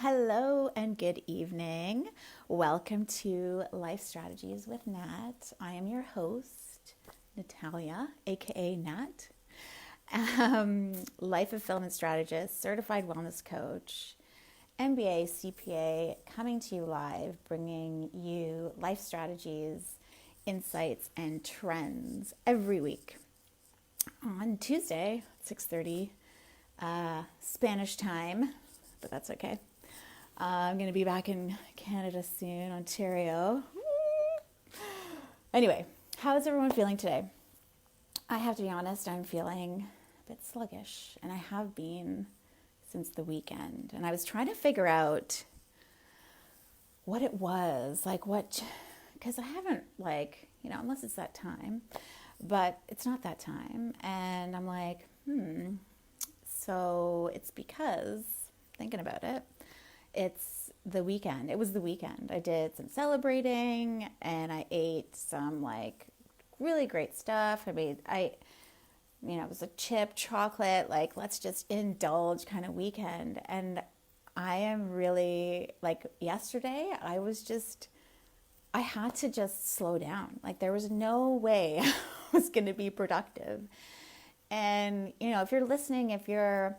Hello and good evening. Welcome to Life Strategies with Nat. I am your host, Natalia, aka Nat, life fulfillment strategist, certified wellness coach, MBA, CPA, coming to you live, bringing you life strategies, insights, and trends every week. On Tuesday, 6:30 Spanish time, but that's okay. I'm going to be back in Canada soon, Ontario. Anyway, how is everyone feeling today? I have to be honest, I'm feeling a bit sluggish, and I have been since the weekend. And I was trying to figure out what it was, because I haven't, unless it's that time, but it's not that time. And I'm like, so it's because, thinking about it, it's the weekend. It was the weekend. I did some celebrating and I ate some really great stuff. It was a chip, chocolate, let's just indulge kind of weekend. And I am really, yesterday, I had to just slow down. There was no way I was going to be productive. And, if you're listening, if you're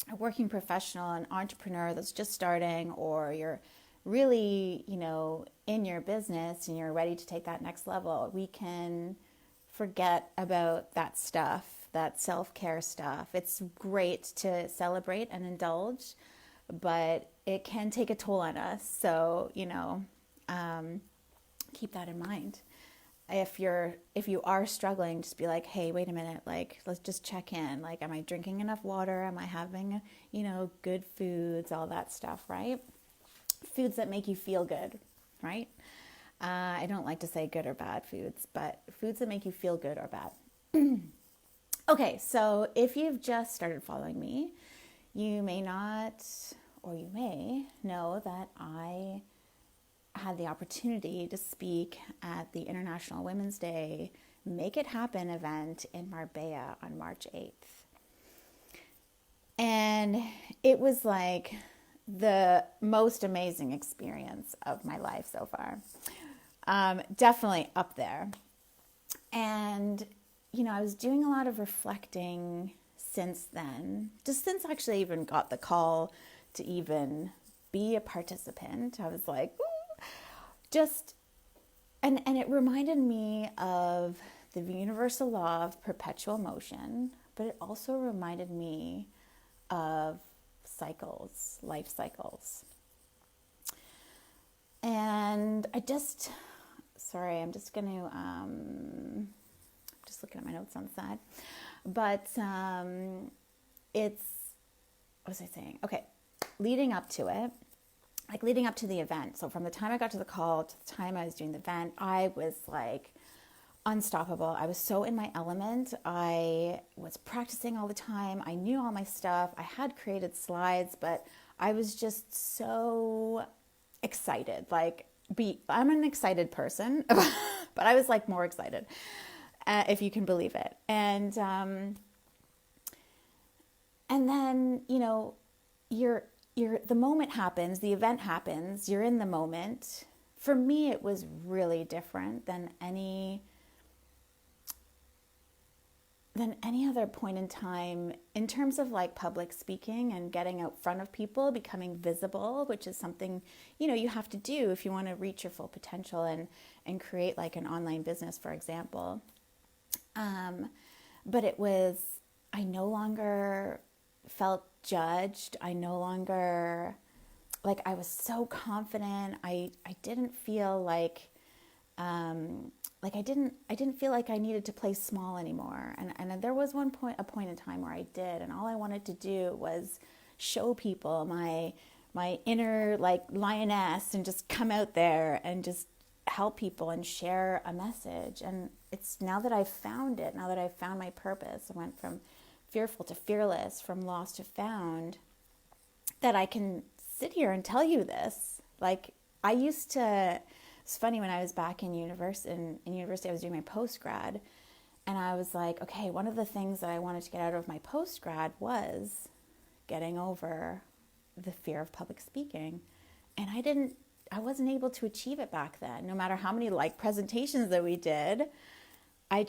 a working professional, an entrepreneur that's just starting, or you're really, in your business and you're ready to take that next level, we can forget about that stuff, that self-care stuff. It's great to celebrate and indulge, but it can take a toll on us. So, keep that in mind. If you are struggling, just be like, hey, wait a minute, let's just check in. Am I drinking enough water? Am I having, good foods, all that stuff, right? Foods that make you feel good, right? I don't like to say good or bad foods, but foods that make you feel good or bad. Okay, so if you've just started following me, you may not, or you may know that I had the opportunity to speak at the International Women's Day Make It Happen event in Marbella on March 8th. And it was the most amazing experience of my life so far. Definitely up there. And, I was doing a lot of reflecting since then, just since I actually even got the call to even be a participant. I was like, and it reminded me of the universal law of perpetual motion, but it also reminded me of cycles, life cycles. And I'm just looking at my notes on the side, but what was I saying? Okay, leading up to it, leading up to the event. So from the time I got to the call to the time I was doing the event, I was unstoppable. I was so in my element. I was practicing all the time. I knew all my stuff. I had created slides, but I was just so excited. I'm an excited person, but I was more excited, if you can believe it. And then, the moment happens, the event happens, you're in the moment. For me, it was really different than any other point in time in terms of public speaking and getting out front of people, becoming visible, which is something, you have to do if you want to reach your full potential and create an online business, for example. But I no longer felt judged. I no longer, I was so confident. I didn't feel I didn't feel like I needed to play small anymore. And there was a point in time where I did, and all I wanted to do was show people my inner lioness and just come out there and just help people and share a message. And it's now that I've found it, now that I've found my purpose, I went from fearful to fearless, from lost to found, that I can sit here and tell you this. I used to, it's funny, when I was back in university, I was doing my post-grad, and I was like, okay, one of the things that I wanted to get out of my post-grad was getting over the fear of public speaking. And I wasn't able to achieve it back then. No matter how many like presentations that we did, I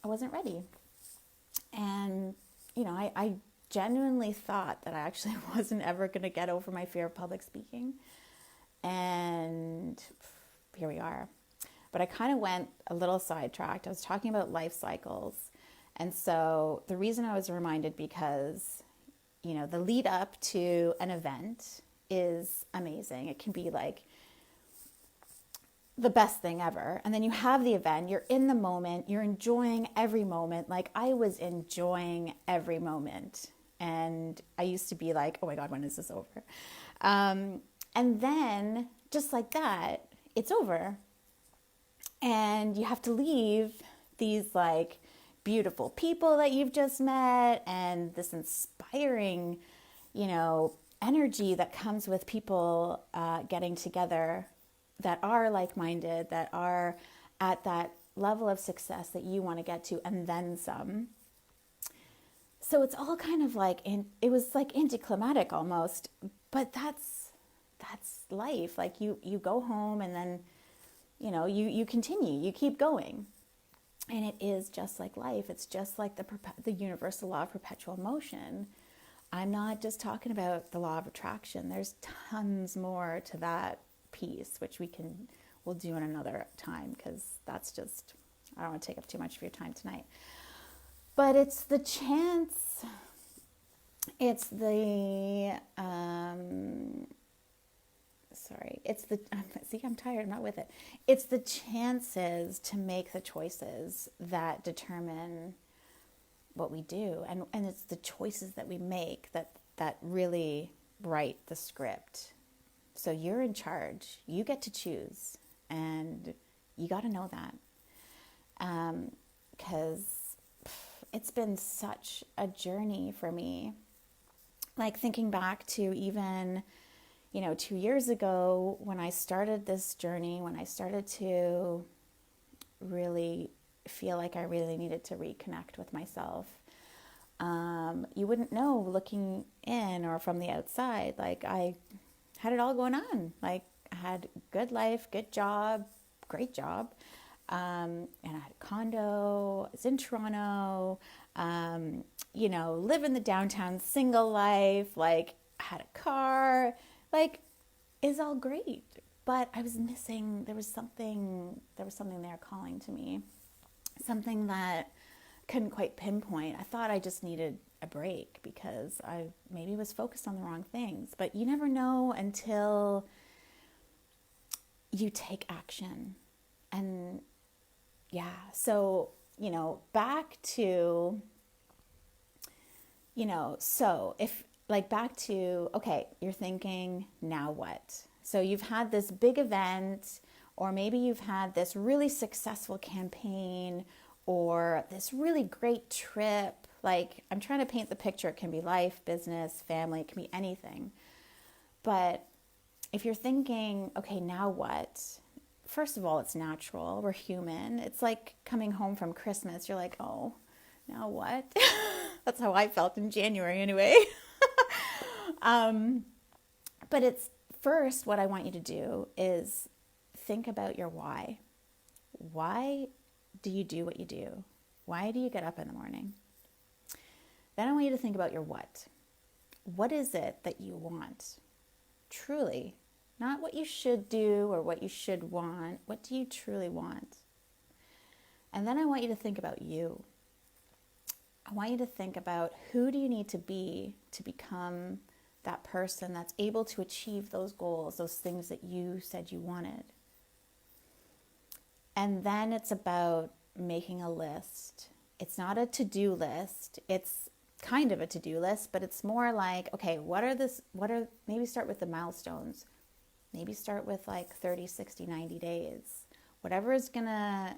wasn't ready. And, I genuinely thought that I actually wasn't ever going to get over my fear of public speaking. And here we are. But I kind of went a little sidetracked. I was talking about life cycles. And so the reason I was reminded, because, the lead up to an event is amazing. It can be like the best thing ever. And then you have the event, you're in the moment, you're enjoying every moment. Like I was enjoying every moment. And I used to be like, oh my God, when is this over? And then just like that, it's over. And you have to leave these like beautiful people that you've just met and this inspiring, energy that comes with people getting together that are like-minded, that are at that level of success that you want to get to, and then some. So it's all kind of like, it was like anticlimactic almost, but that's life. Like you go home and then, you continue, you keep going. And it is just like life. It's just like the universal law of perpetual motion. I'm not just talking about the law of attraction. There's tons more to that piece, which we'll do in another time, because that's just, I don't want to take up too much of your time tonight. But it's the chance, it's the, see, I'm tired, I'm not with it. It's the chances to make the choices that determine what we do. And it's the choices that we make that really write the script. So you're in charge. You get to choose. And you got to know that. Because it's been such a journey for me. Like thinking back to even, 2 years ago when I started this journey, when I started to really feel like I really needed to reconnect with myself. You wouldn't know looking in or from the outside. Like I had it all going on. Like I had good life, good job, great job. And I had a condo, I was in Toronto, live in the downtown, single life, like I had a car, like it's all great. But I was missing, there was something there calling to me, something that couldn't quite pinpoint. I thought I just needed a break because I maybe was focused on the wrong things. But you never know until you take action. And yeah, so, back to, okay, you're thinking, now what? So you've had this big event, or maybe you've had this really successful campaign, or this really great trip. Like, I'm trying to paint the picture. It can be life, business, family, it can be anything. But if you're thinking, okay, now what? First of all, it's natural. We're human. It's like coming home from Christmas. You're like, oh, now what? That's how I felt in January anyway. But it's first, what I want you to do is think about your why. Why do you do what you do? Why do you get up in the morning? Then I want you to think about your what. What is it that you want? Truly. Not what you should do or what you should want. What do you truly want? And then I want you to think about you. I want you to think about who do you need to be to become that person that's able to achieve those goals, those things that you said you wanted. And then it's about making a list. It's not a to-do list. It's kind of a to-do list, but it's more like, okay, maybe start with the milestones. Maybe start with like 30, 60, 90 days. Whatever is gonna,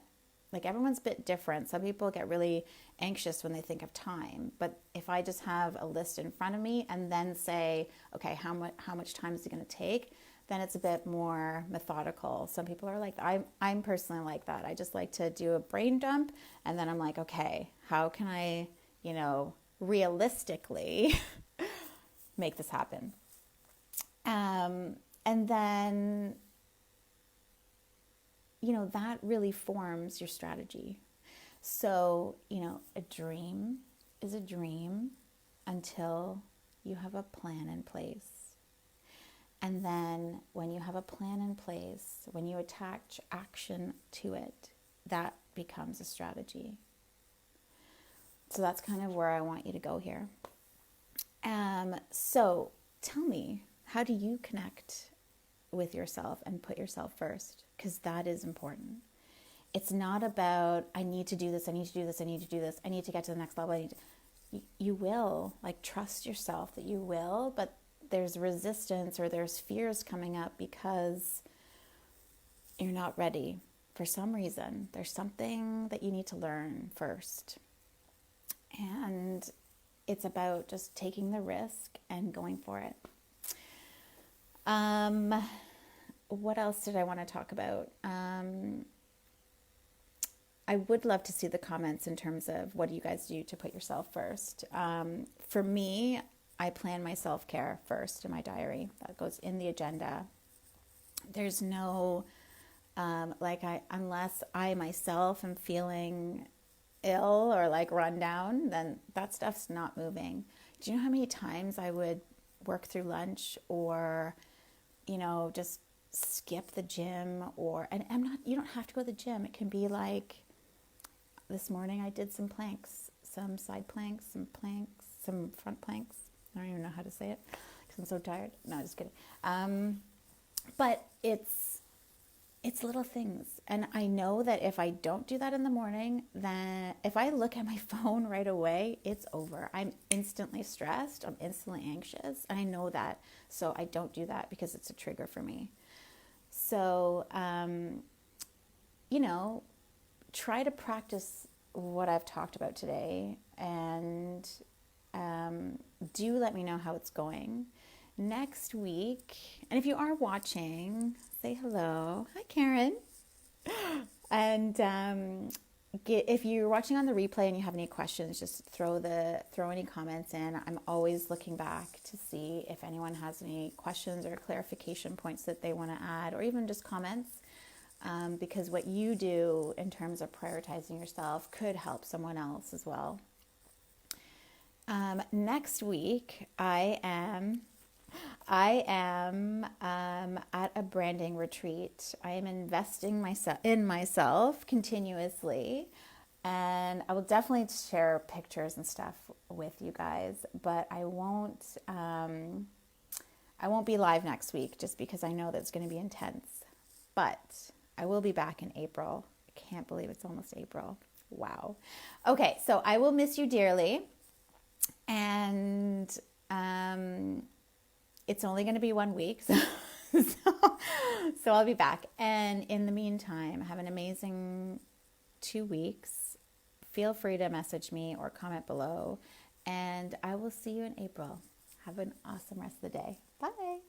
like everyone's a bit different. Some people get really anxious when they think of time. But if I just have a list in front of me and then say, okay, how much time is it gonna take? Then it's a bit more methodical. Some people are like, I'm personally like that. I just like to do a brain dump. And then I'm like, okay, how can I, realistically make this happen? And then, that really forms your strategy. So, a dream is a dream until you have a plan in place. And then when you have a plan in place, when you attach action to it, that becomes a strategy. So that's kind of where I want you to go here. So tell me, how do you connect with yourself and put yourself first? Because that is important. It's not about, I need to do this, I need to do this, I need to do this, I need to get to the next level. You will, trust yourself that you will, but there's resistance or there's fears coming up because you're not ready for some reason. There's something that you need to learn first. And it's about just taking the risk and going for it. What else did I want to talk about? I would love to see the comments in terms of what do you guys do to put yourself first. For me, I plan my self-care first in my diary. That goes in the agenda. There's no, unless I myself am feeling ill or run down, then that stuff's not moving. Do you know how many times I would work through lunch or, just skip the gym and you don't have to go to the gym. It can be this morning I did some planks, some side planks, some front planks. I don't even know how to say it because I'm so tired. No, just kidding. But it's little things. And I know that if I don't do that in the morning, then if I look at my phone right away, it's over. I'm instantly stressed. I'm instantly anxious. And I know that. So I don't do that because it's a trigger for me. So, try to practice what I've talked about today and do let me know how it's going. Next week, and if you are watching, say hello. Hi, Karen. And if you're watching on the replay and you have any questions, just throw any comments in. I'm always looking back to see if anyone has any questions or clarification points that they want to add, or even just comments. Because what you do in terms of prioritizing yourself could help someone else as well. Next week, I am at a branding retreat. I am investing in myself continuously, and I will definitely share pictures and stuff with you guys. But I won't be live next week just because I know that it's going to be intense. But I will be back in April. I can't believe it's almost April. Wow. Okay, so I will miss you dearly. And it's only going to be 1 week. So I'll be back. And in the meantime, have an amazing 2 weeks. Feel free to message me or comment below. And I will see you in April. Have an awesome rest of the day. Bye.